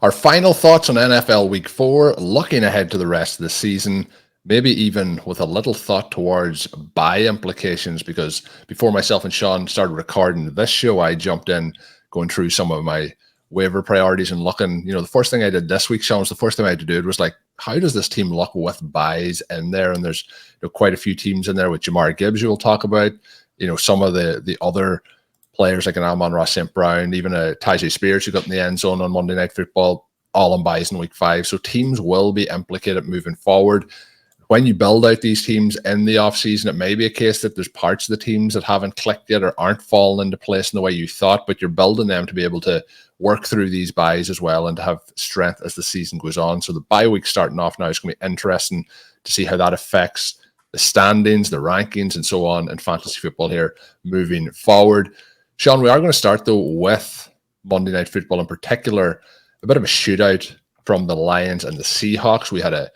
Our final thoughts on NFL Week 4, looking ahead to the rest of the season, maybe even with a little thought towards bye implications, because before myself and Shawn started recording this show, I jumped in going through some of my waiver priorities and looking, the first thing I did this week, Shawn, was the first thing I had to do. It was like, how does this team look with buys in there? And there's quite a few teams in there with Jahmyr Gibbs you will talk about, some of the other players like an Amon-Ra St. Brown, even a Tyjae Spears who got in the end zone on Monday Night Football, all on buys in week 5. So teams will be implicated moving forward. When you build out these teams in the offseason, it may be a case that there's parts of the teams that haven't clicked yet or aren't falling into place in the way you thought, but you're building them to be able to work through these buys as well and to have strength as the season goes on. So the bye week starting off now is going to be interesting to see how that affects the standings, the rankings, and so on in fantasy football here moving forward. Shawn, we are going to start, though, with Monday Night Football in particular, a bit of a shootout from the Lions and the Seahawks. We had a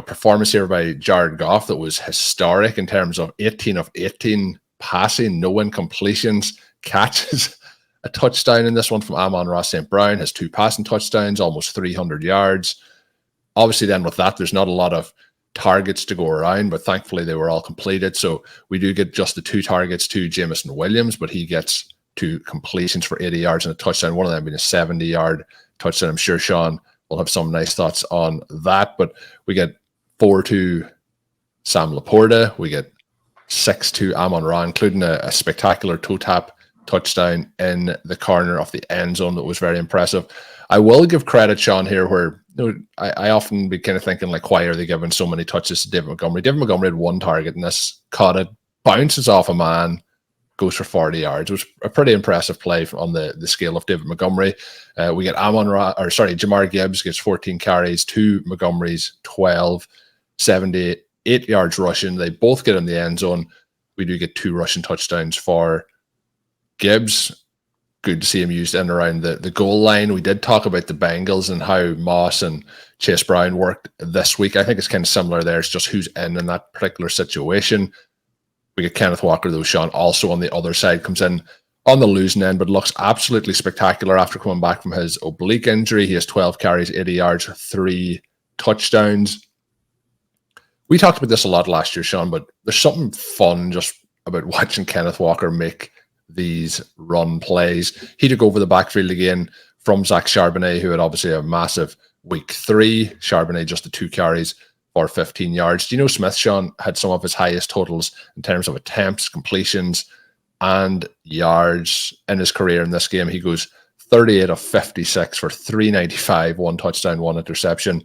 performance here by Jared Goff that was historic in terms of 18 of 18 passing, no incompletions, catches, a touchdown in this one from Amon-Ra St. Brown, has 2 passing touchdowns, almost 300 yards. Obviously, then with that, there's not a lot of targets to go around, but thankfully they were all completed. So we do get just the 2 targets to Jameson Williams, but he gets 2 completions for 80 yards and a touchdown, one of them being a 70-yard touchdown. I'm sure Shawn will have some nice thoughts on that, but we get 4 to Sam Laporta. We get 6 to Amon-Ra, including a spectacular toe tap touchdown in the corner of the end zone that was very impressive. I will give credit, Shawn, here where I often be kind of thinking, like, why are they giving so many touches to David Montgomery? David Montgomery had 1 target in this, caught it, bounces off a man, goes for 40 yards. It was a pretty impressive play on the scale of David Montgomery. We get Jahmyr Gibbs gets 14 carries to Montgomery's 12, 78 yards rushing. They both get in the end zone. We do get 2 rushing touchdowns for Gibbs. Good to see him used in and around the goal line. We did talk about the Bengals and how Moss and Chase Brown worked this week. I think it's kind of similar there. It's just who's in that particular situation. We get Kenneth Walker, though, Shawn, also on the other side, comes in on the losing end, but looks absolutely spectacular after coming back from his oblique injury. He has 12 carries, 80 yards, 3 touchdowns. We talked about this a lot last year, Shawn, but there's something fun just about watching Kenneth Walker make these run plays. He took over the backfield again from Zach Charbonnet, who had obviously a massive week 3. Charbonnet just the 2 carries for 15 yards. Geno Smith, Shawn, had some of his highest totals in terms of attempts, completions, and yards in his career in this game. He goes 38 of 56 for 395, 1 touchdown, 1 interception.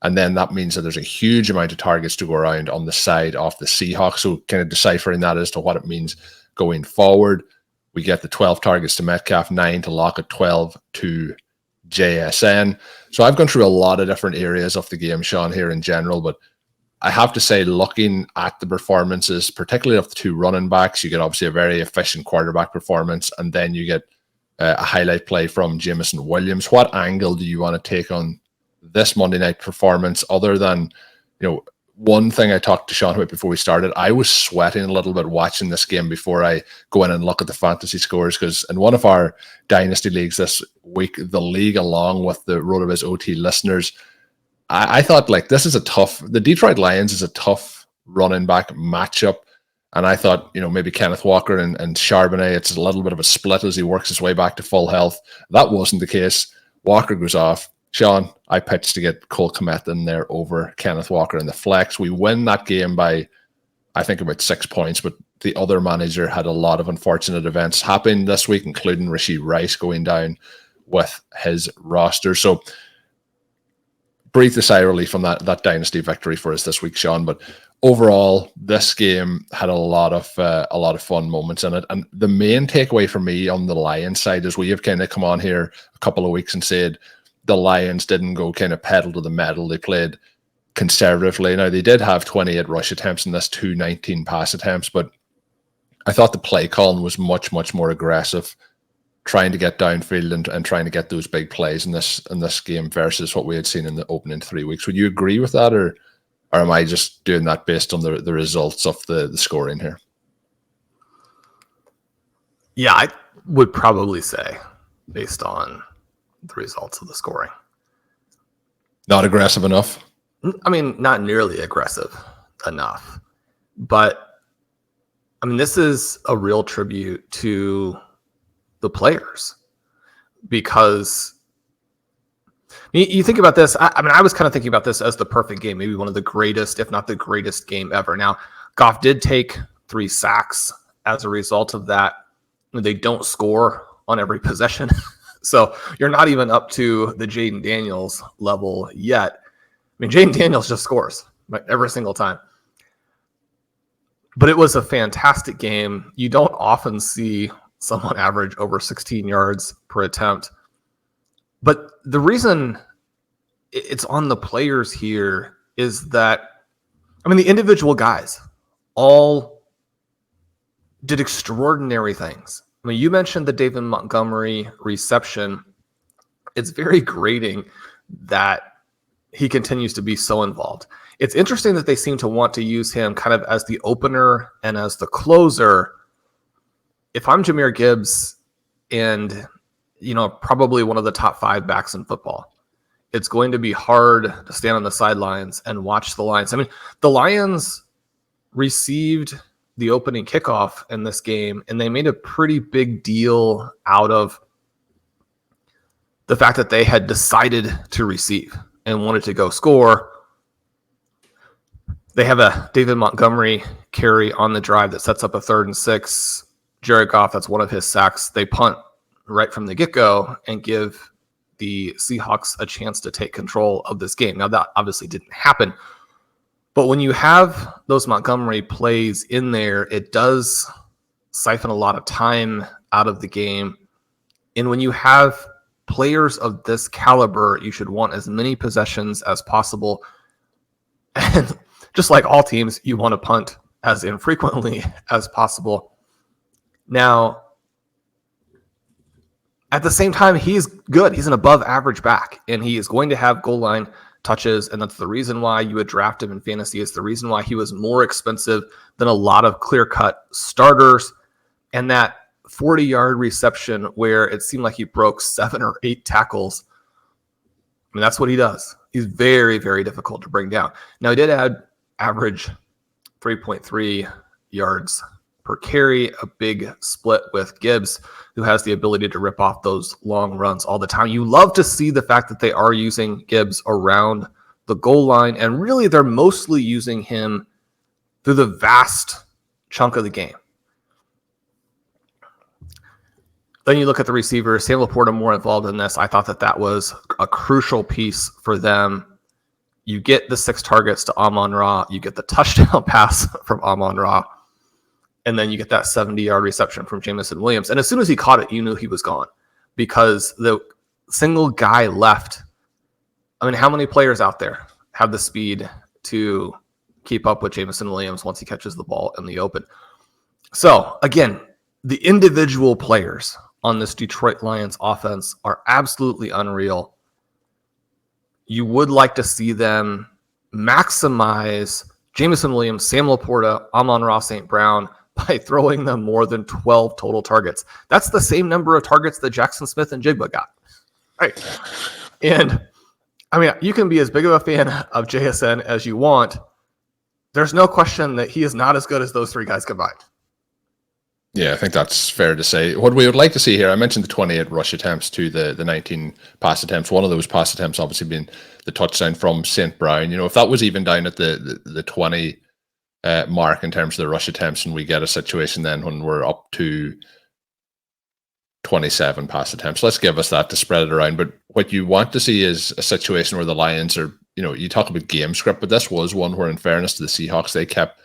And then that means that there's a huge amount of targets to go around on the side of the Seahawks. So kind of deciphering that as to what it means going forward. We get the 12 targets to Metcalf, 9 to Lockett, 12 to JSN. So I've gone through a lot of different areas of the game, Shawn, here in general, but I have to say, looking at the performances, particularly of the 2 running backs, you get obviously a very efficient quarterback performance, and then you get a highlight play from Jameson Williams. What angle do you want to take on this Monday night performance, other than, one thing I talked to Shawn about before we started, I was sweating a little bit watching this game before I go in and look at the fantasy scores, because in one of our dynasty leagues this week, the league along with the RotoViz OT listeners, I thought, like, the Detriot Lions is a tough running back matchup. And I thought, maybe Kenneth Walker and Charbonnet, it's a little bit of a split as he works his way back to full health. That wasn't the case. Walker goes off. Shawn, I pitched to get Cole Kmet in there over Kenneth Walker in the flex. We win that game by, I think, about 6 points, but the other manager had a lot of unfortunate events happen this week, including Rashee Rice going down with his roster. So breathe a sigh of relief on that dynasty victory for us this week, Shawn. But overall, this game had a lot of fun moments in it. And the main takeaway for me on the Lions side is we have kind of come on here a couple of weeks and said the Lions didn't go kind of pedal to the metal. They played conservatively. Now, they did have 28 rush attempts in this, 219 pass attempts, but I thought the play calling was much, much more aggressive, trying to get downfield and trying to get those big plays in this game versus what we had seen in the opening 3 weeks. Would you agree with that, or am I just doing that based on the results of the scoring here? Yeah, I would probably say, based on the results of the scoring. Not aggressive enough? I mean, not nearly aggressive enough. But, I mean, this is a real tribute to the players. Because you think about this. I mean, I was kind of thinking about this as the perfect game, maybe one of the greatest, if not the greatest game ever. Now, Goff did take 3 sacks as a result of that. They don't score on every possession. So you're not even up to the Jayden Daniels level yet. I mean, Jayden Daniels just scores every single time. But it was a fantastic game. You don't often see someone average over 16 yards per attempt. But the reason it's on the players here is that, I mean, the individual guys all did extraordinary things. I mean, you mentioned the David Montgomery reception. It's very grating that he continues to be so involved. It's interesting that they seem to want to use him kind of as the opener and as the closer. If I'm Jahmyr Gibbs and, probably one of the top 5 backs in football, it's going to be hard to stand on the sidelines and watch the Lions. I mean, the Lions received the opening kickoff in this game, and they made a pretty big deal out of the fact that they had decided to receive and wanted to go score. They have a David Montgomery carry on the drive that sets up a 3rd and 6. Jared Goff, that's one of his sacks. They punt right from the get-go and give the Seahawks a chance to take control of this game. Now, that obviously didn't happen. But when you have those Montgomery plays in there, it does siphon a lot of time out of the game. And when you have players of this caliber, you should want as many possessions as possible. And just like all teams, you want to punt as infrequently as possible. Now, at the same time, he's good. He's an above average back, and he is going to have goal line touches, and that's the reason why you would draft him in fantasy. It's the reason why he was more expensive than a lot of clear-cut starters. And that 40-yard reception where it seemed like he broke 7 or 8 tackles, I mean, that's what he does. He's very, very difficult to bring down. Now, he did average 3.3 yards per carry, a big split with Gibbs, who has the ability to rip off those long runs all the time. You love to see the fact that they are using Gibbs around the goal line, and really they're mostly using him through the vast chunk of the game. Then you look at the receivers. Sam Laporta more involved in this. I thought that was a crucial piece for them. You get the 6 targets to Amon-Ra. You get the touchdown pass from Amon-Ra. And then you get that 70-yard reception from Jameson Williams. And as soon as he caught it, you knew he was gone because the single guy left. I mean, how many players out there have the speed to keep up with Jameson Williams once he catches the ball in the open? So, again, the individual players on this Detroit Lions offense are absolutely unreal. You would like to see them maximize Jameson Williams, Sam Laporta, Amon-Ra St. Brown by throwing them more than 12 total targets. That's the same number of targets that Jackson Smith and Jigba got. Right. And, I mean, you can be as big of a fan of JSN as you want. There's no question that he is not as good as those 3 guys combined. Yeah, I think that's fair to say. What we would like to see here, I mentioned the 28 rush attempts to the 19 pass attempts. One of those pass attempts obviously being the touchdown from St. Brown. If that was even down at the 20 mark in terms of the rush attempts, and we get a situation then when we're up to 27 pass attempts, let's give us that to spread it around. But what you want to see is a situation where the Lions are, you talk about game script, but this was one where, in fairness to the Seahawks, they kept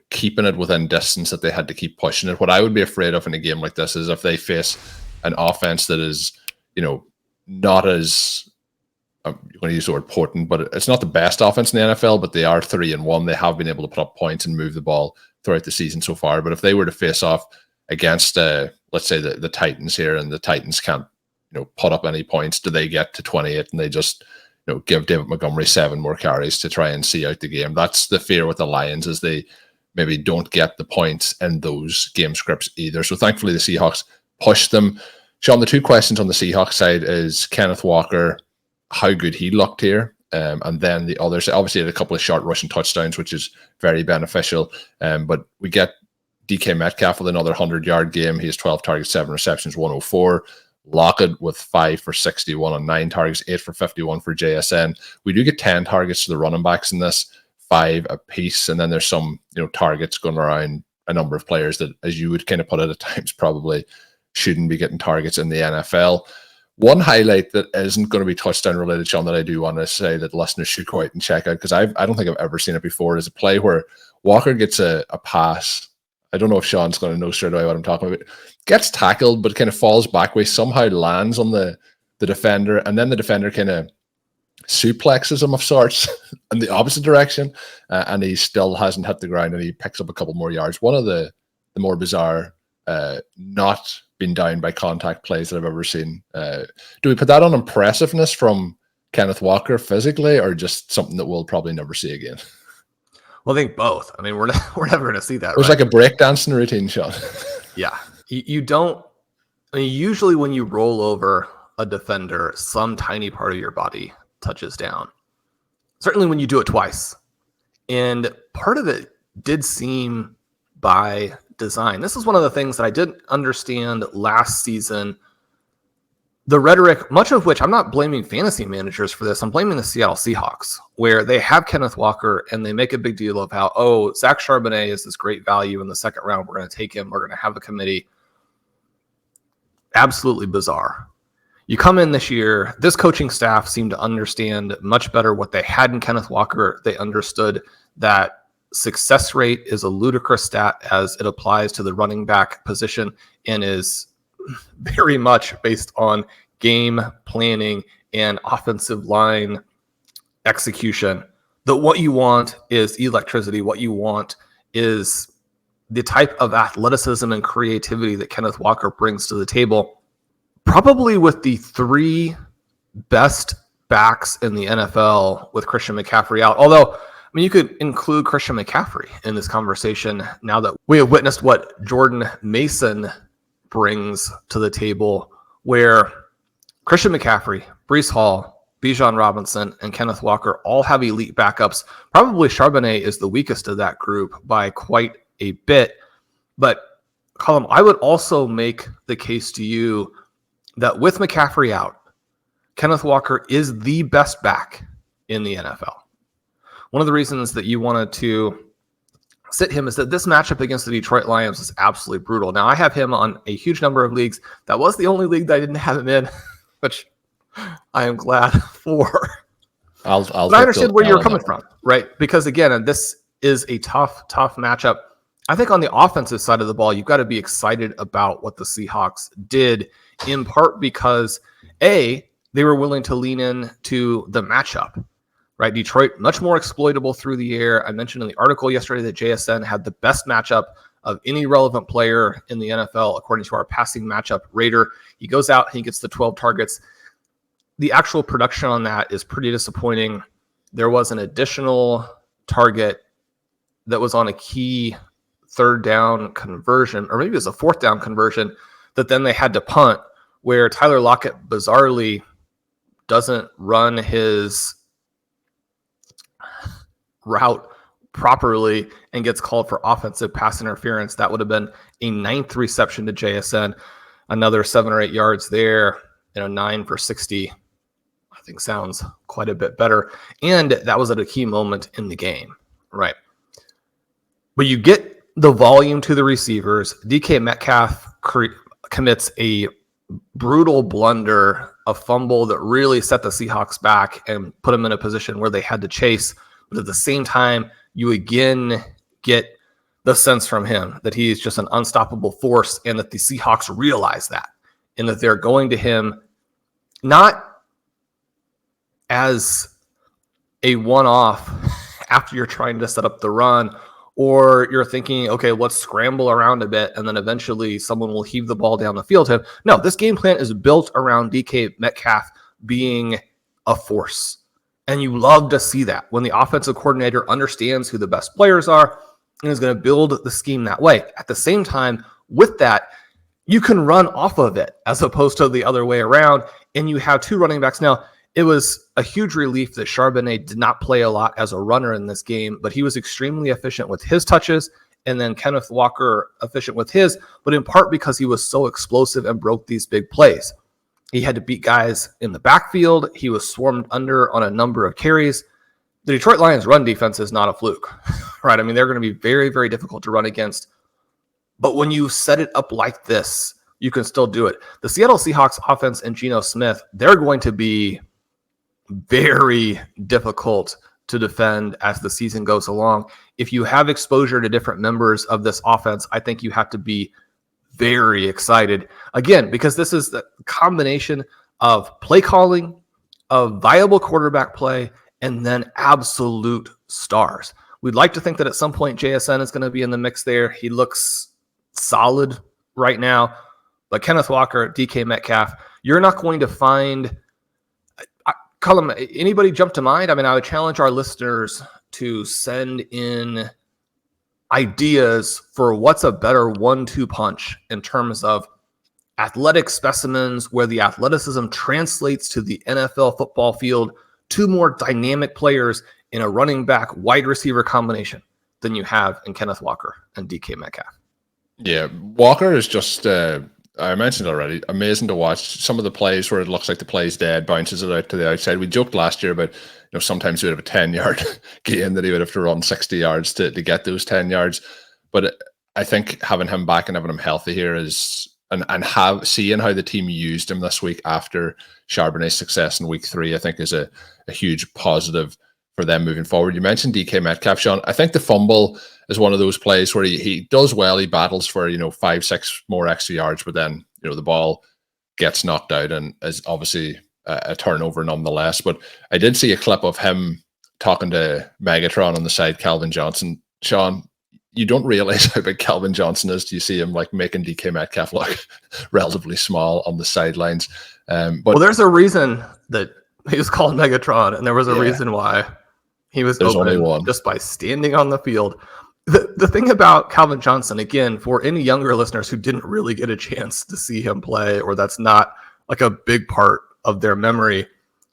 keeping it within distance, that they had to keep pushing it. What I would be afraid of in a game like this is if they face an offense that is, not as, I'm going to use the word potent, but it's not the best offense in the NFL, but they are 3-1. They have been able to put up points and move the ball throughout the season so far. But if they were to face off against, let's say the Titans here, and the Titans can't, put up any points, do they get to 28 and they just, give David Montgomery 7 more carries to try and see out the game? That's the fear with the Lions, is they maybe don't get the points in those game scripts either. So thankfully the Seahawks pushed them. Shawn, the two questions on the Seahawks side is Kenneth Walker, how good he looked here. And then the others, obviously, had a couple of short rushing touchdowns, which is very beneficial. But we get DK Metcalf with another 100-yard game. He has 12 targets, 7 receptions, 104. Lockett with 5 for 61 on 9 targets, 8 for 51 for JSN. We do get 10 targets to the running backs in this, 5 apiece. And then there's some targets going around a number of players that, as you would kind of put it at times, probably shouldn't be getting targets in the NFL. One highlight that isn't going to be touchdown related, Shawn, that I do want to say that listeners should go out and check out, because I don't think I've ever seen it before, is a play where Walker gets a pass. I don't know if Shawn's going to know straight away what I'm talking about. Gets tackled, but kind of falls backwards, somehow lands on the defender, and then the defender kind of suplexes him of sorts in the opposite direction, and he still hasn't hit the ground, and he picks up a couple more yards. One of the more bizarre not been down by contact plays that I've ever seen. Do we put that on impressiveness from Kenneth Walker physically, or just something that we'll probably never see again? Well, I think both. I mean, we're never going to see that. It was like a breakdancing routine, Shawn. Yeah. You don't, I mean, usually when you roll over a defender, some tiny part of your body touches down. Certainly when you do it twice. And part of it did seem by design. This is one of the things that I didn't understand last season. The rhetoric, much of which I'm not blaming fantasy managers for this, I'm blaming the Seattle Seahawks, where they have Kenneth Walker and they make a big deal of how, Zach Charbonnet is this great value in the second round. We're going to take him. We're going to have a committee. Absolutely bizarre. You come in this year, this coaching staff seemed to understand much better what they had in Kenneth Walker. They understood that success rate is a ludicrous stat as it applies to the running back position and is very much based on game planning and offensive line execution. That what you want is electricity. What you want is the type of athleticism and creativity that Kenneth Walker brings to the table. Probably with the 3 best backs in the NFL with Christian McCaffrey out. Although, I mean, you could include Christian McCaffrey in this conversation now that we have witnessed what Jordan Mason brings to the table, where Christian McCaffrey, Breece Hall, Bijan Robinson, and Kenneth Walker all have elite backups. Probably Charbonnet is the weakest of that group by quite a bit. But, Colm, I would also make the case to you that with McCaffrey out, Kenneth Walker is the best back in the NFL. One of the reasons that you wanted to sit him is that this matchup against the Detroit Lions is absolutely brutal. Now, I have him on a huge number of leagues. That was the only league that I didn't have him in, which I am glad for. But I understand where you're coming from, right? Because again, this is a tough matchup. I think on the offensive side of the ball, you've got to be excited about what the Seahawks did, in part because, A, they were willing to lean in to the matchup, right? Detroit, much more exploitable through the air. I mentioned in the article yesterday that JSN had the best matchup of any relevant player in the NFL, according to our passing matchup rater. He goes out, he gets the 12 targets. The actual production on that is pretty disappointing. There was an additional target that was on a key third down conversion, or maybe it was a fourth down conversion, that then they had to punt, where Tyler Lockett bizarrely doesn't run his route properly and gets called for offensive pass interference. That would have been a 9th reception to JSN, another 7 or 8 yards there, 9 for 60. I think sounds quite a bit better. And that was at a key moment in the game, right? But you get the volume to the receivers. DK Metcalf commits a brutal blunder, a fumble that really set the Seahawks back and put them in a position where they had to chase. But at the same time, you again get the sense from him that he is just an unstoppable force, and that the Seahawks realize that, and that they're going to him not as a one-off after you're trying to set up the run, or you're thinking, okay, let's scramble around a bit, and then eventually someone will heave the ball down the field to him. No, this game plan is built around DK Metcalf being a force. And you love to see that when the offensive coordinator understands who the best players are and is going to build the scheme that way. At the same time, with that, you can run off of it as opposed to the other way around. And you have two running backs. Now, it was a huge relief that Charbonnet did not play a lot as a runner in this game, but he was extremely efficient with his touches, and then Kenneth Walker efficient with his, but in part because he was so explosive and broke these big plays. He had to beat guys in the backfield. He was swarmed under on a number of carries. The Detroit Lions run defense is not a fluke, right? I mean, they're going to be very, very difficult to run against. But when you set it up like this, you can still do it. The Seattle Seahawks offense and Geno Smith, they're going to be very difficult to defend as the season goes along. If you have exposure to different members of this offense, I think you have to be very excited. Again, because this is the combination of play calling, of viable quarterback play, and then absolute stars. We'd like to think that at some point JSN is going to be in the mix there. He looks solid right now. But Kenneth Walker, DK Metcalf, you're not going to find Colm, anybody jump to mind? I mean, I would challenge our listeners to send in ideas for what's a better 1-2 punch in terms of athletic specimens where the athleticism translates to the NFL football field, two more dynamic players in a running back wide receiver combination than you have in Kenneth Walker and DK Metcalf. Yeah, Walker is just I mentioned already, amazing to watch. Some of the plays where it looks like the play's dead, bounces it out to the outside. We joked last year about, sometimes he would have a 10-yard gain that he would have to run 60 yards to get those 10 yards. But I think having him back and having him healthy here is, and seeing how the team used him this week after Charbonnet's success in week 3, I think is a huge positive for them moving forward. You mentioned DK Metcalf, Shawn. I think the fumble is one of those plays where he does well. He battles for 5-6 more extra yards, but then the ball gets knocked out and is obviously a turnover nonetheless. But I did see a clip of him talking to Megatron on the side, Calvin Johnson. Shawn, you don't realize how big Calvin Johnson is. Do you see him making DK Metcalf look relatively small on the sidelines? But there's a reason that he was called Megatron, and there was a reason why he was open just by standing on the field. The thing about Calvin Johnson, again, for any younger listeners who didn't really get a chance to see him play, or that's not like a big part of their memory,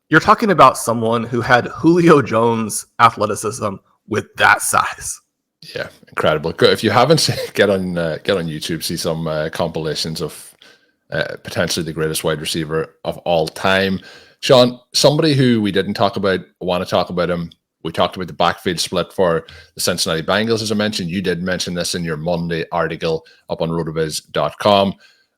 you're talking about someone who had Julio Jones athleticism with that size. Yeah, incredible. If you haven't seen, get on YouTube, see some compilations of potentially the greatest wide receiver of all time. Shawn, somebody who we didn't talk about, want to talk about him. We talked about the backfield split for the Cincinnati Bengals, as I mentioned. You did mention this in your Monday article up on rotoviz.com.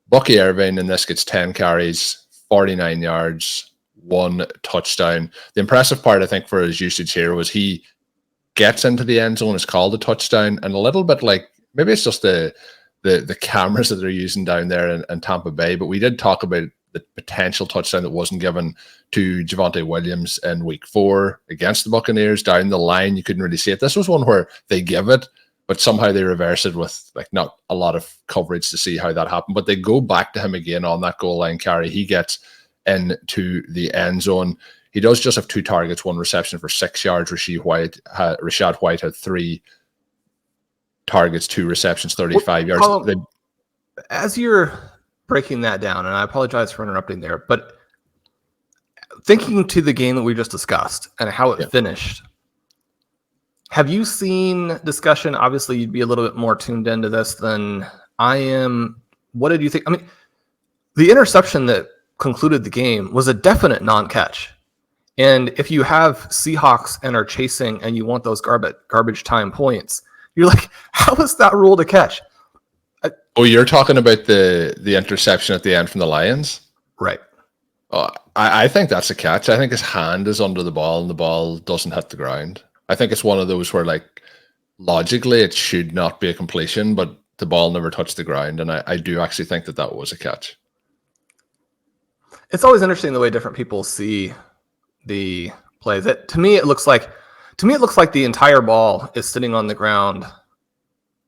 Bucky Irving in this gets 10 carries, 49 yards, 1 touchdown. The impressive part, I think, for his usage here was he gets into the end zone, is called a touchdown, and a little bit like, maybe it's just the cameras that they're using down there in Tampa Bay, but we did talk about the potential touchdown that wasn't given to Javonte Williams in week 4 against the Buccaneers. Down the line, you couldn't really see it. This was one where they give it, but somehow they reverse it with not a lot of coverage to see how that happened. But they go back to him again on that goal line carry. He gets into the end zone. He does just have 2 targets, 1 reception for 6 yards. Rashad White had 3 targets, 2 receptions, 35 yards. As you're breaking that down, and I apologize for interrupting there, but thinking to the game that we just discussed and how it finished, have you seen discussion? Obviously, you'd be a little bit more tuned into this than I am. What did you think? I mean, the interception that concluded the game was a definite non-catch. And if you have Seahawks and are chasing and you want those garbage time points, you're like, how is that ruled a catch? Oh, you're talking about the interception at the end from the Lions? Right. I think that's a catch. I think his hand is under the ball and the ball doesn't hit the ground. I think it's one of those where, logically, it should not be a completion, but the ball never touched the ground. And I do actually think that was a catch. It's always interesting the way different people see the play. That to me, it looks like the entire ball is sitting on the ground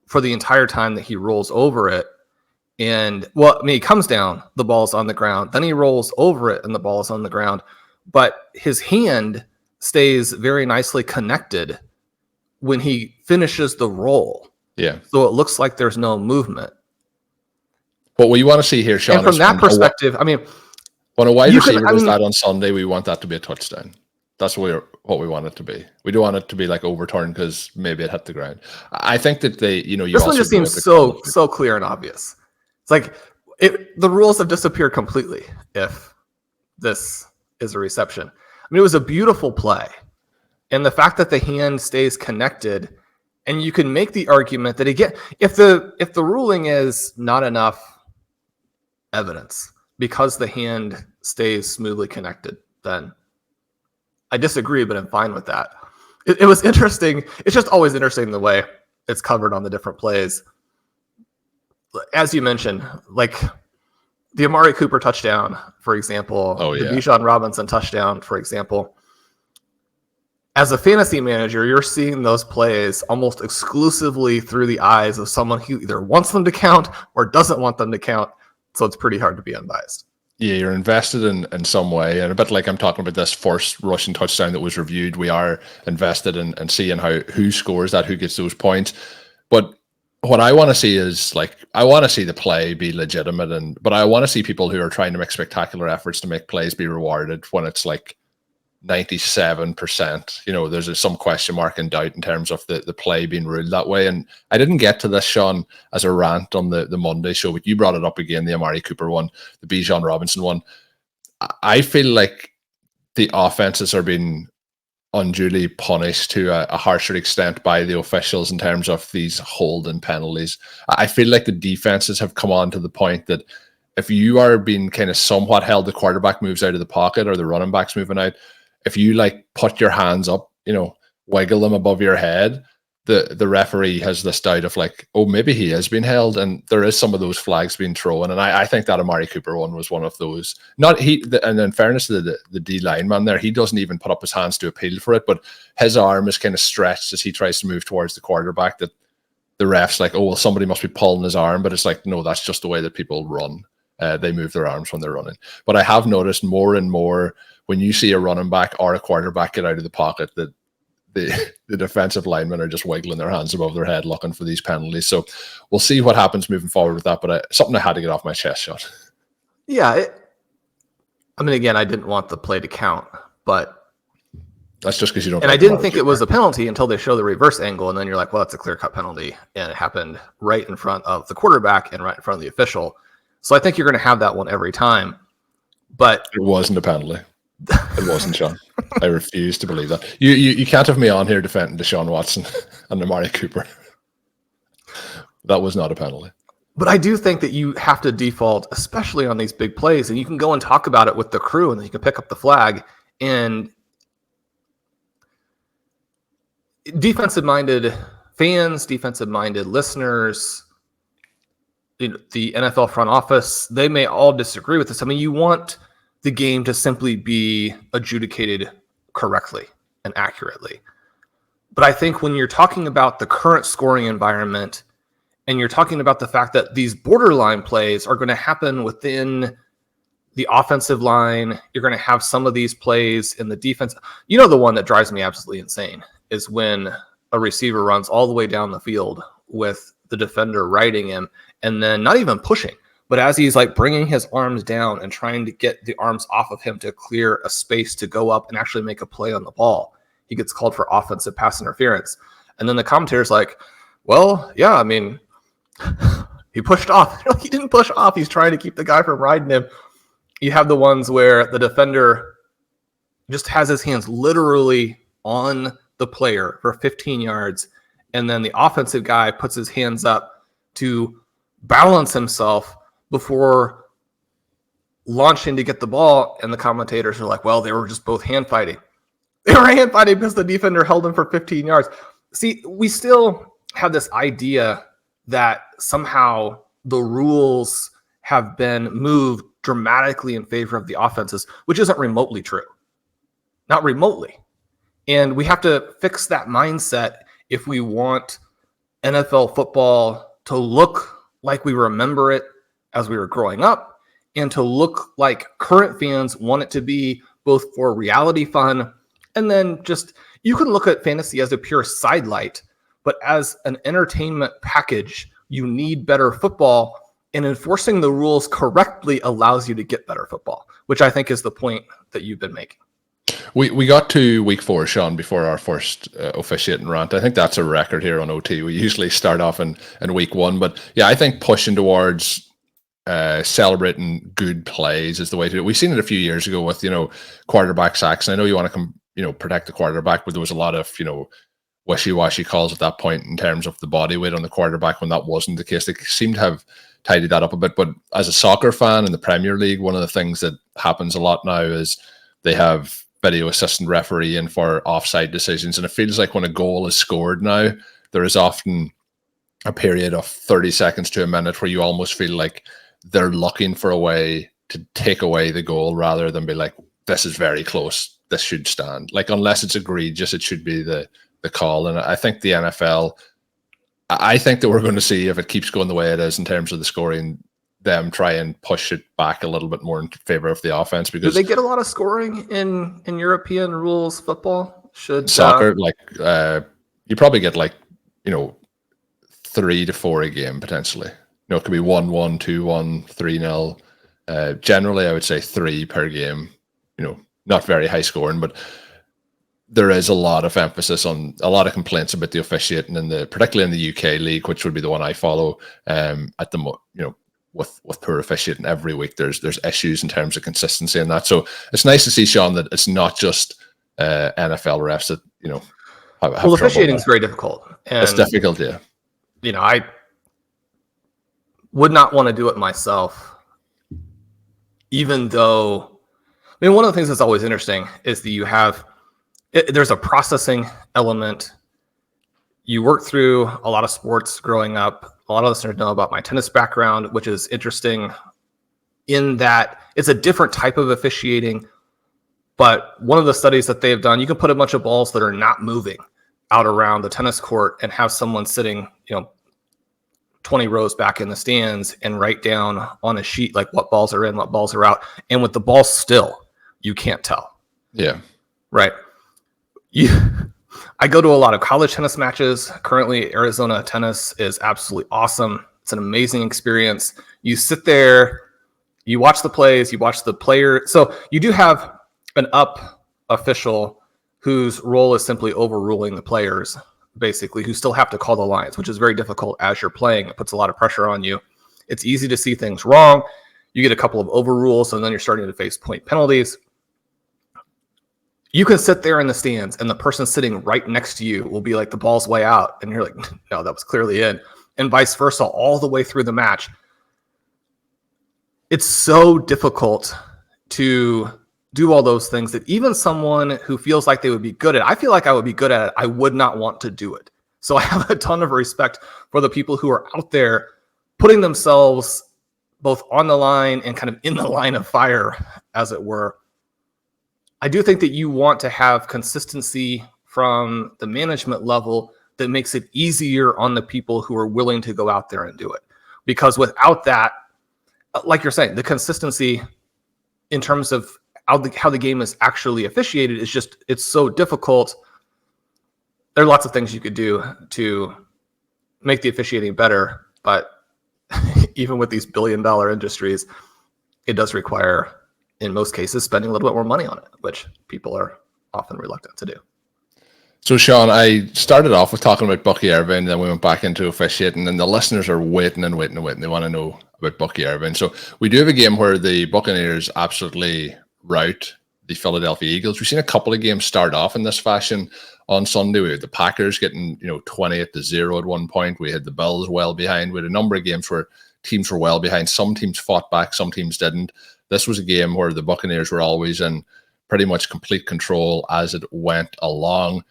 for the entire time that he rolls over it. And he comes down, the ball's on the ground. Then he rolls over it and the ball's on the ground. But his hand stays very nicely connected when he finishes the roll. Yeah. So it looks like there's no movement. But what you want to see here, Shawn, And from that perspective, I mean, when a wide receiver does that on Sunday, we want that to be a touchdown. That's what we want it to be. We don't want it to be like overturned because maybe it hit the ground. I think that this one just seems so clear and obvious. It's like the rules have disappeared completely if this is a reception. I mean, it was a beautiful play. And the fact that the hand stays connected, and you can make the argument that if the ruling is not enough evidence because the hand stays smoothly connected, then I disagree, but I'm fine with that. It was interesting. It's just always interesting the way it's covered on the different plays. As you mentioned, like the Amari Cooper touchdown, for example, the Bijan Robinson touchdown, for example. As a fantasy manager, you're seeing those plays almost exclusively through the eyes of someone who either wants them to count or doesn't want them to count. So it's pretty hard to be unbiased. Yeah, you're invested in some way. And a bit like I'm talking about this first rushing touchdown that was reviewed, we are invested in seeing who scores that, who gets those points. But what I want to see is, like, I want to see the play be legitimate, but I want to see people who are trying to make spectacular efforts to make plays be rewarded when it's like 97%. There's some question mark and doubt in terms of the play being ruled that way. And I didn't get to this, Shawn, as a rant on the Monday show, but you brought it up again, the Amari Cooper one, the Bijan Robinson one. I feel like the offenses are being unduly punished to a harsher extent by the officials in terms of these holding penalties. I feel like the defenses have come on to the point that if you are being kind of somewhat held, the quarterback moves out of the pocket or the running back's moving out, if you like put your hands up, wiggle them above your head, the referee has this doubt of like, oh, maybe he is being held, and there is some of those flags being thrown. And I think that Amari Cooper one was one of those. And in fairness to the D lineman there, he doesn't even put up his hands to appeal for it, but his arm is kind of stretched as he tries to move towards the quarterback. That the ref's like, oh, well, somebody must be pulling his arm, but it's like, no, that's just the way that people run. They move their arms when they're running. But I have noticed more and more when you see a running back or a quarterback get out of the pocket that the defensive linemen are just wiggling their hands above their head looking for these penalties. So we'll see what happens moving forward with that. But something I had to get off my chest, Shawn. Yeah. Again, I didn't want the play to count, but that's just because you don't. And I didn't think it was a penalty until they show the reverse angle. And then you're like, well, that's a clear cut penalty. And it happened right in front of the quarterback and right in front of the official. So I think you're going to have that one every time. But it wasn't a penalty. It wasn't, Shawn. I refuse to believe that. You can't have me on here defending Deshaun Watson and Amari Cooper. That was not a penalty. But I do think that you have to default, especially on these big plays, and you can go and talk about it with the crew, and then you can pick up the flag. And defensive-minded fans, defensive-minded listeners, the NFL front office, they may all disagree with this. I mean, you want the game to simply be adjudicated correctly and accurately. But I think when you're talking about the current scoring environment and you're talking about the fact that these borderline plays are going to happen within the offensive line, you're going to have some of these plays in the defense. The one that drives me absolutely insane is when a receiver runs all the way down the field with the defender riding him and then not even pushing, but as he's like bringing his arms down and trying to get the arms off of him to clear a space to go up and actually make a play on the ball, he gets called for offensive pass interference. And then the commentator's like, well, yeah, I mean, he pushed off. He didn't push off. He's trying to keep the guy from riding him. You have the ones where the defender just has his hands literally on the player for 15 yards. And then the offensive guy puts his hands up to balance himself before launching to get the ball. And the commentators are like, well, they were just both hand fighting. They were hand fighting because the defender held him for 15 yards. See, we still have this idea that somehow the rules have been moved dramatically in favor of the offenses, which isn't remotely true. Not remotely. And we have to fix that mindset if we want NFL football to look like we remember it as we were growing up and to look like current fans want it to be, both for reality fun and then just, you can look at fantasy as a pure sidelight, but as an entertainment package, you need better football. And enforcing the rules correctly allows you to get better football, which I think is the point that you've been making. We got to week 4, Shawn, before our first officiating rant. I think that's a record here on OT. We usually start off in week 1. But yeah, I think pushing towards celebrating good plays is the way to do it. We've seen it a few years ago with, quarterback sacks. And I know you want to, protect the quarterback, but there was a lot of, wishy-washy calls at that point in terms of the body weight on the quarterback when that wasn't the case. They seem to have tidied that up a bit. But as a soccer fan in the Premier League, one of the things that happens a lot now is they have video assistant referee in for offside decisions. And it feels like when a goal is scored now, there is often a period of 30 seconds to a minute where you almost feel like they're looking for a way to take away the goal rather than be like, this is very close, this should stand. Like, unless it's egregious, it should be the call. And I think the NFL, I think that we're going to see, if it keeps going the way it is in terms of the scoring, them try and push it back a little bit more in favor of the offense. Because do they get a lot of scoring in European rules football? Should soccer, you probably get 3 to 4 a game potentially. It could be 1-1, 2-1, 3-0. Generally, I would say 3 per game. Not very high scoring, but there is a lot of emphasis on a lot of complaints about the officiating particularly in the UK league, which would be the one I follow. At the with poor officiating every week, there's issues in terms of consistency and that. So it's nice to see, Shawn, that it's not just NFL refs that have officiating is very difficult. And, it's difficult, yeah. I would not want to do it myself, even though, one of the things that's always interesting is that there's a processing element. You work through a lot of sports growing up. A lot of listeners know about my tennis background, which is interesting in that it's a different type of officiating. But one of the studies that they've done, you can put a bunch of balls that are not moving out around the tennis court and have someone sitting, 20 rows back in the stands and write down on a sheet like what balls are in, what balls are out. And with the ball still, you can't tell. Yeah. Right. I go to a lot of college tennis matches. Currently, Arizona tennis is absolutely awesome. It's an amazing experience. You sit there, you watch the plays, you watch the player. So you do have an up official whose role is simply overruling the players, basically, who still have to call the lines, which is very difficult as you're playing. It puts a lot of pressure on you. It's easy to see things wrong. You get a couple of overrules, and then you're starting to face point penalties. You can sit there in the stands and the person sitting right next to you will be like, the ball's way out. And you're like, no, that was clearly in. And vice versa, all the way through the match. It's so difficult to do all those things that even someone who feels like they would be good at it, I feel like I would be good at it, I would not want to do it. So I have a ton of respect for the people who are out there putting themselves both on the line and kind of in the line of fire, as it were. I do think that you want to have consistency from the management level that makes it easier on the people who are willing to go out there and do it. Because without that, like you're saying, the consistency in terms of how the game is actually officiated is it's so difficult. There are lots of things you could do to make the officiating better, but even with these billion-dollar industries, it does require, in most cases, spending a little bit more money on it, which people are often reluctant to do. So, Shawn, I started off with talking about Bucky Irving, then we went back into officiating, and the listeners are waiting. They want to know about Bucky Irving. So we do have a game where the Buccaneers absolutely rout the Philadelphia Eagles. We've seen a couple of games start off in this fashion. On Sunday, we had the Packers getting 20-0 at one point. We had the Bills well behind. We had a number of games where teams were well behind. Some teams fought back, some teams didn't. This was a game where the Buccaneers were always in pretty much complete control as it went along.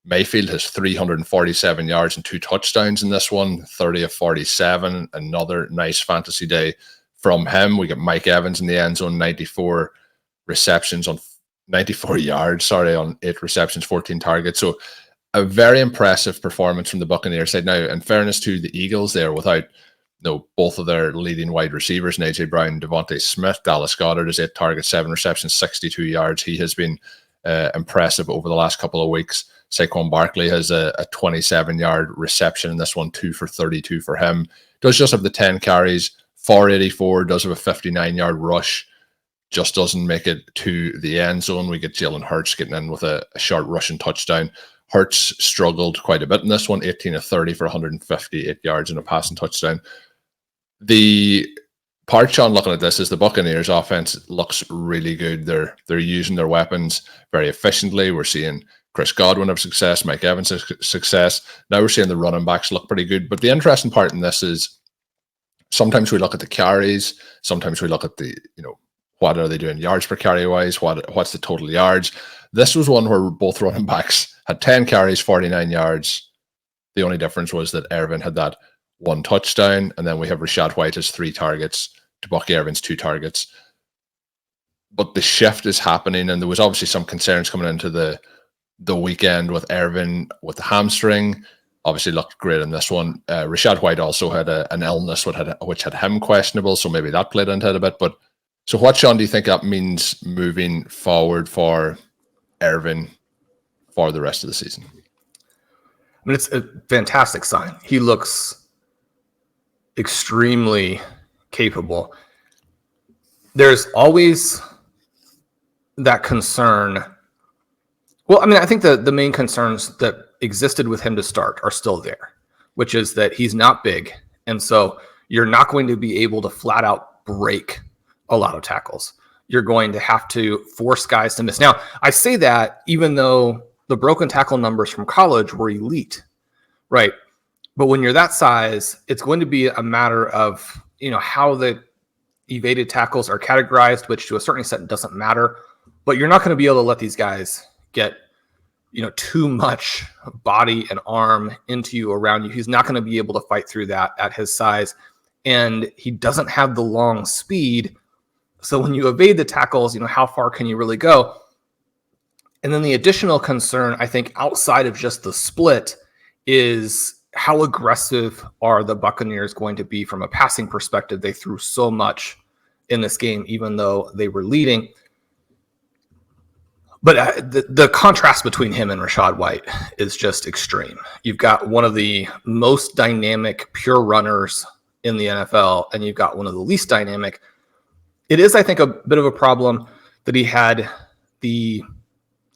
Mayfield has 347 yards and 2 touchdowns in this one, 30 of 47. Another nice fantasy day from him. We got Mike Evans in the end zone, 94 yards on 8 receptions, 14 targets. So a very impressive performance from the Buccaneers side. Now, in fairness to the Eagles, there without both of their leading wide receivers, AJ Brown and Devontae Smith. Dallas Goedert has 8 targets, 7 receptions, 62 yards. He has been impressive over the last couple of weeks. Saquon Barkley has a 27-yard reception in this one, 2 for 32 for him. Does just have the 10 carries 484, does have a 59-yard rush, just doesn't make it to the end zone. We get Jalen Hurts getting in with a short rushing touchdown. Hurts struggled quite a bit in this one, 18 of 30 for 158 yards and a passing touchdown. The part, Shawn, looking at this is the Buccaneers offense looks really good. They're using their weapons very efficiently. We're seeing Chris Godwin have success, Mike Evans have success. Now we're seeing the running backs look pretty good. But the interesting part in this is sometimes we look at the carries, sometimes we look at the, what are they doing yards per carry wise? What's the total yards? This was one where both running backs had 10 carries, 49 yards. The only difference was that Irvin had that one touchdown, and then we have Rachaad White as 3 targets to Bucky Irving's 2 targets. But the shift is happening, and there was obviously some concerns coming into the weekend with Irvin with the hamstring. Obviously looked great in this one. Rachaad White also had an illness which had him questionable, so maybe that played into it a bit. But so what, Shawn, do you think that means moving forward for Irvin for the rest of the season? I mean, it's a fantastic sign. He looks extremely capable. There's always that concern. Well, I mean, I think the main concerns that existed with him to start are still there, which is that he's not big. And so you're not going to be able to flat out break a lot of tackles. You're going to have to force guys to miss. Now, I say that even though the broken tackle numbers from college were elite, right? But when you're that size, it's going to be a matter of, how the evaded tackles are categorized, which to a certain extent doesn't matter. But you're not going to be able to let these guys get, too much body and arm into you, around you. He's not going to be able to fight through that at his size. And he doesn't have the long speed. So when you evade the tackles, how far can you really go? And then the additional concern, I think, outside of just the split is how aggressive are the Buccaneers going to be from a passing perspective? They threw so much in this game, even though they were leading. But the contrast between him and Rachaad White is just extreme. You've got one of the most dynamic pure runners in the NFL, and you've got one of the least dynamic. It is, I think, a bit of a problem that he had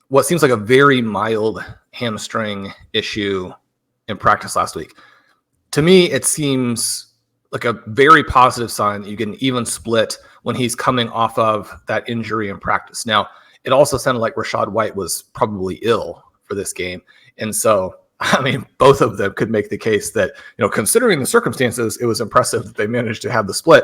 what seems like a very mild hamstring issue in practice last week. To me, it seems like a very positive sign that you get an even split when he's coming off of that injury in practice. Now, it also sounded like Rachaad White was probably ill for this game. And so, I mean, both of them could make the case that, considering the circumstances, it was impressive that they managed to have the split.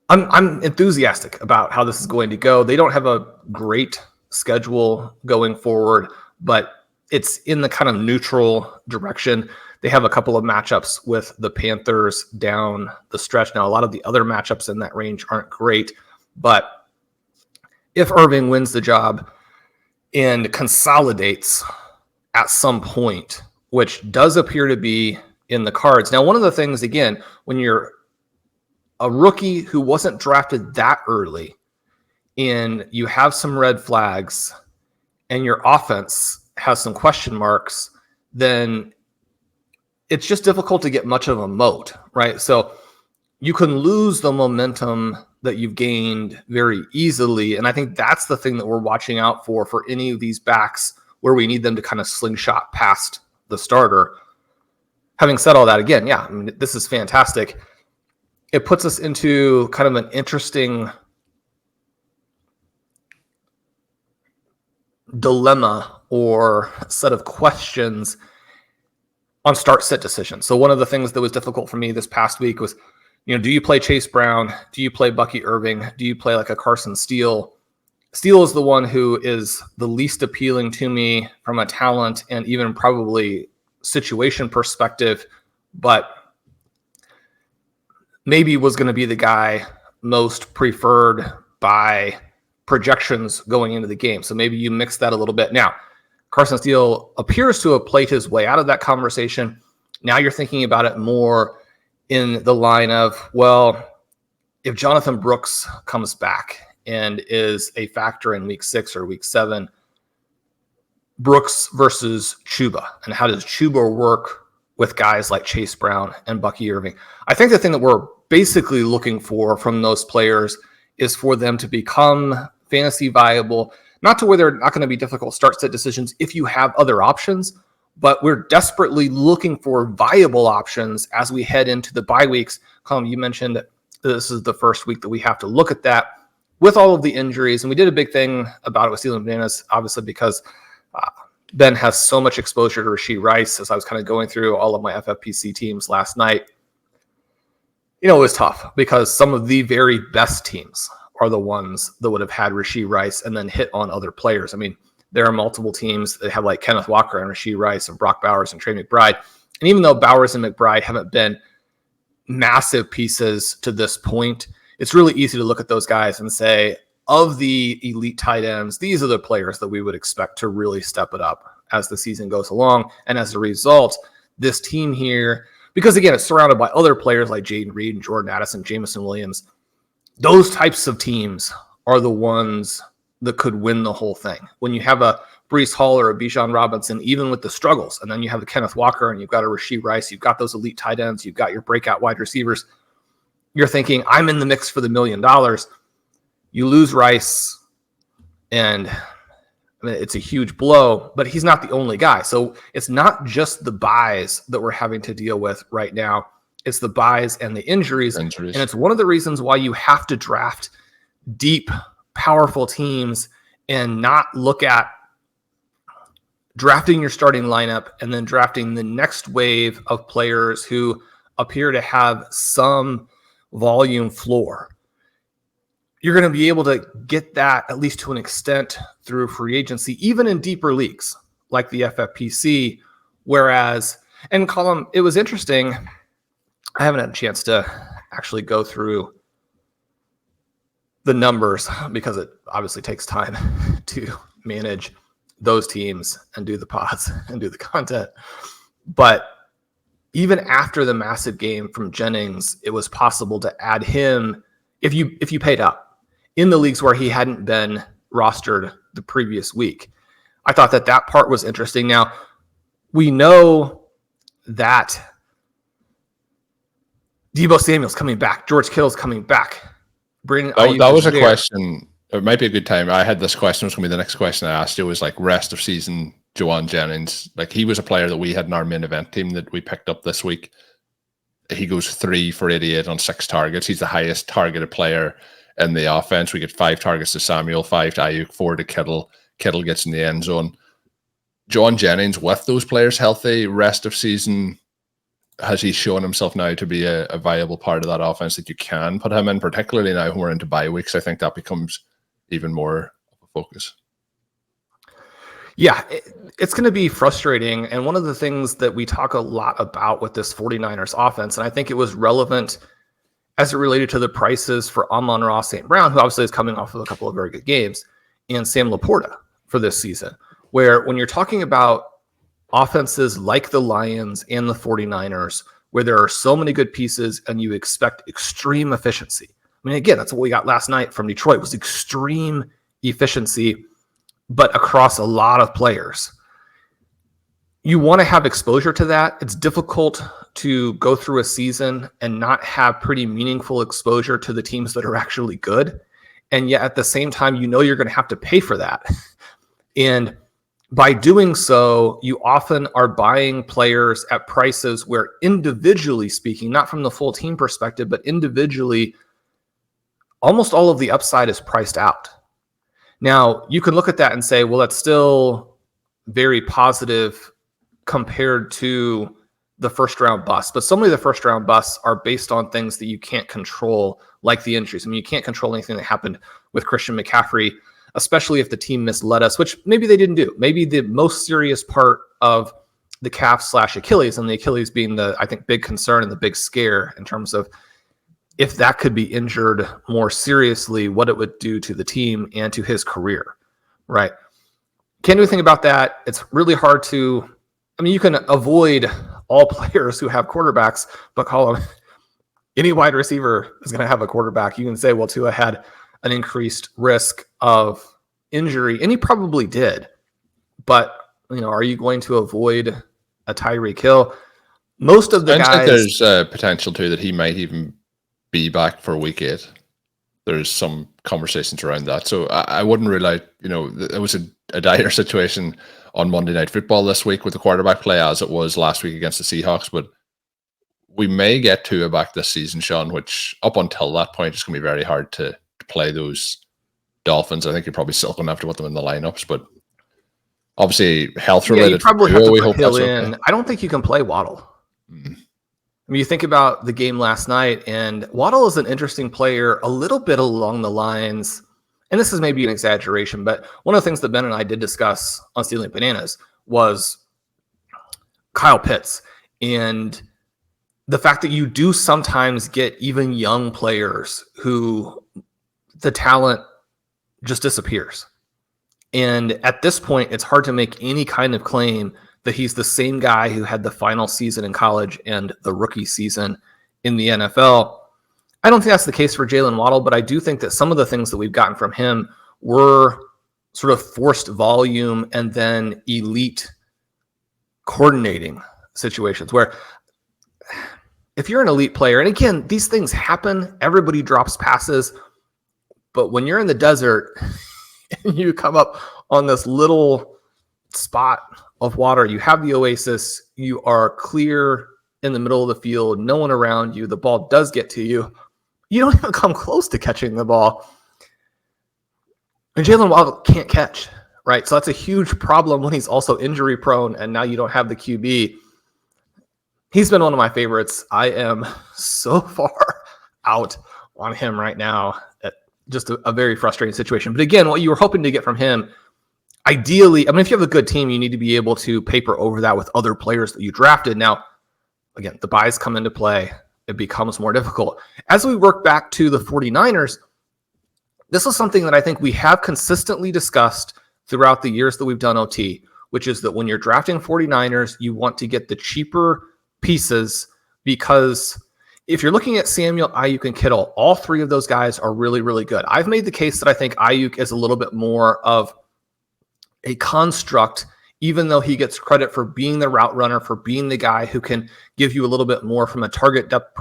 I'm enthusiastic about how this is going to go. They don't have a great schedule going forward, but it's in the kind of neutral direction. They have a couple of matchups with the Panthers down the stretch. Now, a lot of the other matchups in that range aren't great, but if Irving wins the job and consolidates at some point, which does appear to be in the cards. Now, one of the things, again, when you're a rookie who wasn't drafted that early and you have some red flags and your offense has some question marks, then it's just difficult to get much of a moat, right? So you can lose the momentum that you've gained very easily. And I think that's the thing that we're watching out for any of these backs where we need them to kind of slingshot past the starter. Having said all that, again, I mean, this is fantastic. It puts us into kind of an interesting dilemma or set of questions on start-sit decisions. So one of the things that was difficult for me this past week was, do you play Chase Brown? Do you play Bucky Irving? Do you play like a Carson Steele? Steele is the one who is the least appealing to me from a talent and even probably situation perspective, but maybe was going to be the guy most preferred by projections going into the game. So maybe you mix that a little bit. Now, Carson Steele appears to have played his way out of that conversation. Now you're thinking about it more in the line of, well, if Jonathan Brooks comes back and is a factor in week 6 or week 7, Brooks versus Chuba, and how does Chuba work with guys like Chase Brown and Bucky Irving. I think the thing that we're basically looking for from those players is for them to become fantasy viable, not to where they're not going to be difficult start-sit decisions if you have other options, but we're desperately looking for viable options as we head into the bye weeks. Colm, you mentioned that this is the first week that we have to look at that with all of the injuries. And we did a big thing about it with Stealing Bananas, obviously, because Ben has so much exposure to Rashee Rice. As I was kind of going through all of my FFPC teams last night, it was tough because some of the very best teams are the ones that would have had Rashee Rice and then hit on other players. I mean, there are multiple teams that have like Kenneth Walker and Rashee Rice and Brock Bowers and Trey McBride. And even though Bowers and McBride haven't been massive pieces to this point, it's really easy to look at those guys and say, of the elite tight ends, these are the players that we would expect to really step it up as the season goes along. And as a result, this team here, because again, it's surrounded by other players like Jaden Reed and Jordan Addison, Jamison Williams, those types of teams are the ones that could win the whole thing. When you have a Breece Hall or a Bijan Robinson, even with the struggles, and then you have a Kenneth Walker and you've got a Rashee Rice, you've got those elite tight ends, you've got your breakout wide receivers, you're thinking, I'm in the mix for the $1 million. You lose Rice, and I mean, it's a huge blow, but he's not the only guy. So it's not just the buys that we're having to deal with right now. It's the buys and the injuries. And it's one of the reasons why you have to draft deep, powerful teams and not look at drafting your starting lineup and then drafting the next wave of players who appear to have some volume floor. You're going to be able to get that at least to an extent through free agency, even in deeper leagues like the FFPC. Whereas, and Colm, it was interesting. I haven't had a chance to actually go through the numbers because it obviously takes time to manage those teams and do the pods and do the content. But even after the massive game from Jennings, it was possible to add him if you paid up in the leagues where he hadn't been rostered the previous week. I thought that part was interesting. Now, we know that Deebo Samuel's coming back. George Kittle's coming back. That was a question. It might be a good time. I had this question. It was going to be the next question I asked you. Was like rest of season Jauan Jennings. Like he was a player that we had in our main event team that we picked up this week. He goes 3 for 88 on 6 targets. He's the highest targeted player in the offense. We get 5 targets to Samuel, 5 to Aiyuk, 4 to Kittle. Kittle gets in the end zone. Jauan Jennings, with those players healthy, rest of season, has he shown himself now to be a viable part of that offense that you can put him in, particularly now when we're into bye weeks? I think that becomes even more of a focus. Yeah, it's going to be frustrating. And one of the things that we talk a lot about with this 49ers offense, and I think it was relevant as it related to the prices for Amon-Ra St. Brown, who obviously is coming off of a couple of very good games, and Sam Laporta for this season, where when you're talking about offenses like the Lions and the 49ers, where there are so many good pieces and you expect extreme efficiency. I mean, again, that's what we got last night from Detroit, was extreme efficiency, but across a lot of players. You want to have exposure to that. It's difficult to go through a season and not have pretty meaningful exposure to the teams that are actually good. And yet at the same time, you're going to have to pay for that. And by doing so, you often are buying players at prices where individually speaking, not from the full team perspective, but individually, almost all of the upside is priced out. Now, you can look at that and say, well, that's still very positive compared to the first round busts. But so many of the first round busts are based on things that you can't control, like the injuries. I mean, you can't control anything that happened with Christian McCaffrey, especially if the team misled us, which maybe they didn't do. Maybe the most serious part of the calf/Achilles, and the Achilles being the, I think, big concern and the big scare in terms of if that could be injured more seriously, what it would do to the team and to his career, right? Can't do anything about that. It's really hard to, I mean, you can avoid all players who have quarterbacks, but call them any wide receiver is going to have a quarterback. You can say, well, Tua had an increased risk of injury, and he probably did. But, are you going to avoid a Tyreek Hill? Most of the Sounds like guys, there's potential too that he might even be back for week 8. There's some conversations around that. So I wouldn't rule out, it was a dire situation on Monday Night Football this week with the quarterback play as it was last week against the Seahawks. But we may get Tua back this season, Shawn, which up until that point is going to be very hard to play those Dolphins. I think you're probably still going to have to put them in the lineups, but obviously health-related. you probably have to we put hope Hill that's in. okay. I don't think you can play Waddle. I mean, you think about the game last night, and Waddle is an interesting player, a little bit along the lines, and this is maybe an exaggeration, but one of the things that Ben and I did discuss on Stealing Bananas was Kyle Pitts and the fact that you do sometimes get even young players who the talent just disappears. And at this point, it's hard to make any kind of claim that he's the same guy who had the final season in college and the rookie season in the NFL. I don't think that's the case for Jalen Waddle, but I do think that some of the things that we've gotten from him were sort of forced volume and then elite coordinating situations where if you're an elite player, and again, these things happen, everybody drops passes, but when you're in the desert and you come up on this little spot of water, you have the oasis, you are clear in the middle of the field, no one around you, the ball does get to you, you don't even come close to catching the ball. And Jalen Waddle can't catch, right? So that's a huge problem when he's also injury prone and now you don't have the QB. He's been one of my favorites. I am so far out on him right now. Just a very frustrating situation. But again, what you were hoping to get from him, ideally, I mean, if you have a good team, you need to be able to paper over that with other players that you drafted. Now, again, the buys come into play. It becomes more difficult. As we work back to the 49ers, this is something that I think we have consistently discussed throughout the years that we've done OT, which is that when you're drafting 49ers, you want to get the cheaper pieces because if you're looking at Samuel, Aiyuk, and Kittle, all three of those guys are really, really good. I've made the case that I think Aiyuk is a little bit more of a construct, even though he gets credit for being the route runner, for being the guy who can give you a little bit more from a target depth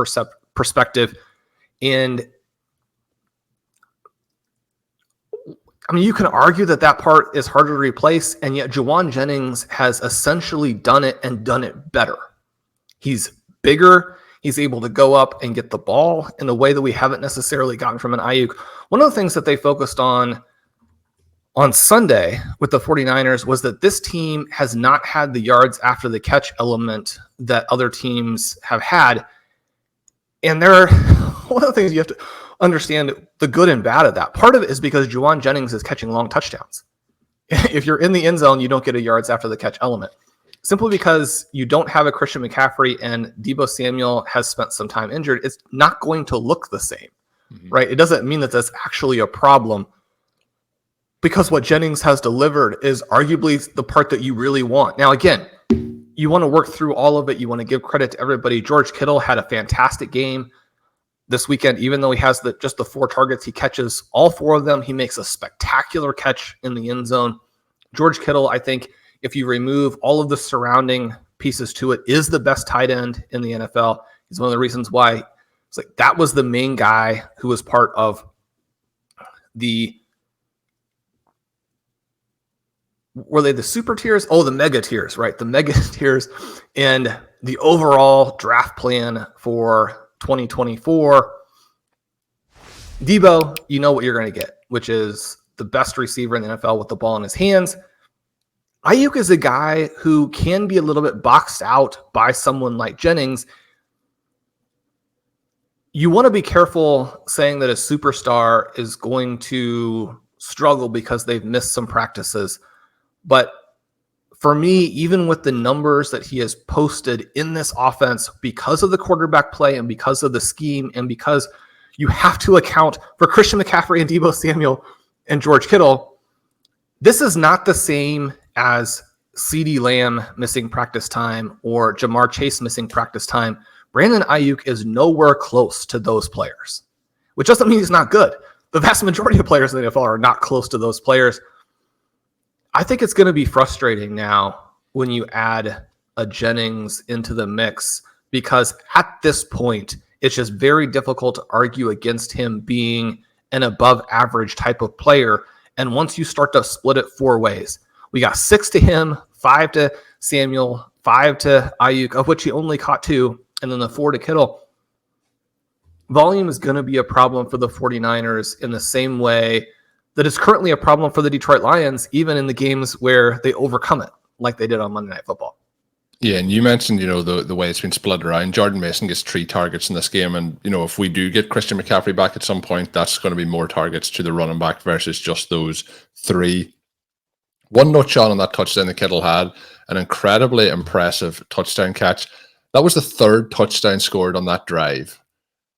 perspective. And I mean, you can argue that that part is harder to replace, and yet Jauan Jennings has essentially done it and done it better. He's bigger. He's able to go up and get the ball in a way that we haven't necessarily gotten from an Aiyuk. One of the things that they focused on Sunday with the 49ers was that this team has not had the yards after the catch element that other teams have had. And there are one of the things you have to understand the good and bad of that. Part of it is because Jauan Jennings is catching long touchdowns. If you're in the end zone, you don't get a yards after the catch element. Simply because you don't have a Christian McCaffrey and Deebo Samuel has spent some time injured, it's not going to look the same, right? It doesn't mean that that's actually a problem because what Jennings has delivered is arguably the part that you really want. Now, again, you want to work through all of it. You want to give credit to everybody. George Kittle had a fantastic game this weekend, even though he has just the 4 targets, he catches all 4 of them. He makes a spectacular catch in the end zone. George Kittle, I think, if you remove all of the surrounding pieces to it, is the best tight end in the NFL. He's one of the reasons why it's like that was the main guy who was part of were they the super tiers? Oh, the mega tiers, right? The mega tiers and the overall draft plan for 2024. Deebo, you know what you're going to get, which is the best receiver in the NFL with the ball in his hands. Aiyuk is a guy who can be a little bit boxed out by someone like Jennings. You want to be careful saying that a superstar is going to struggle because they've missed some practices. But for me, even with the numbers that he has posted in this offense, because of the quarterback play and because of the scheme and because you have to account for Christian McCaffrey and Deebo Samuel and George Kittle, this is not the same as CeeDee Lamb missing practice time or Jamar Chase missing practice time. Brandon Aiyuk is nowhere close to those players, which doesn't mean he's not good. The vast majority of players in the NFL are not close to those players. I think it's going to be frustrating now when you add a Jennings into the mix because at this point, it's just very difficult to argue against him being an above average type of player. And once you start to split it 4 ways, we got 6 to him, 5 to Samuel, 5 to Aiyuk, of which he only caught 2, and then the 4 to Kittle. Volume is going to be a problem for the 49ers in the same way that is currently a problem for the Detroit Lions, even in the games where they overcome it, like they did on Monday Night Football. Yeah, and you mentioned, the way it's been split around. Jordan Mason gets 3 targets in this game, and, if we do get Christian McCaffrey back at some point, that's going to be more targets to the running back versus just those 3. One note, Shawn, on that touchdown that Kittle had, an incredibly impressive touchdown catch. That was the 3rd touchdown scored on that drive.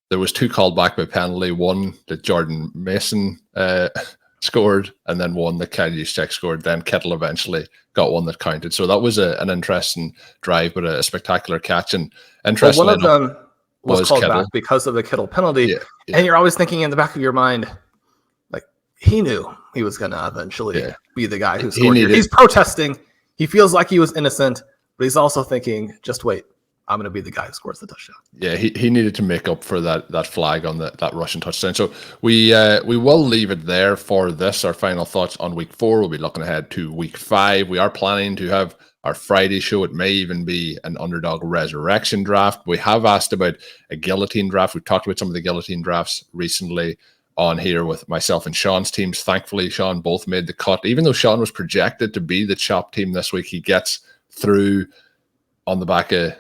There was 2 called back by penalty, one that Jordan Mason scored, and then one that Kyle Juszczyk scored. Then Kittle eventually got one that counted. So that was an interesting drive, but a spectacular catch. And interesting, one of them was called Kittle back because of the Kittle penalty. Yeah. And you're always thinking in the back of your mind, like, he knew he was going to eventually be the guy who scored. He's protesting. He feels like he was innocent, but he's also thinking, just wait, I'm going to be the guy who scores the touchdown. Yeah, he needed to make up for that flag on that Russian touchdown. So we will leave it there for this. Our final thoughts on week 4. We'll be looking ahead to week 5. We are planning to have our Friday show. It may even be an Underdog resurrection draft. We have asked about a guillotine draft. We've talked about some of the guillotine drafts recently on here with myself and Shawn's teams. Thankfully, Shawn both made the cut. Even though Shawn was projected to be the chop team this week, he gets through on the back of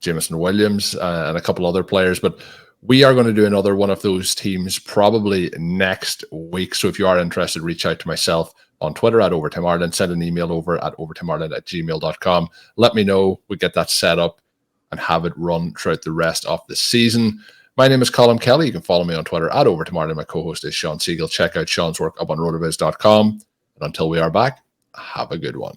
Jameson Williams and a couple other players. But we are going to do another one of those teams probably next week. So if you are interested, reach out to myself on Twitter at Overtime Ireland. Send an email over at overtimeireland@gmail.com. Let me know. We get that set up and have it run throughout the rest of the season. My name is Colm Kelly. You can follow me on Twitter at Overtime Ireland. My co-host is Shawn Siegele. Check out Shawn's work up on rotoviz.com. And until we are back, have a good one.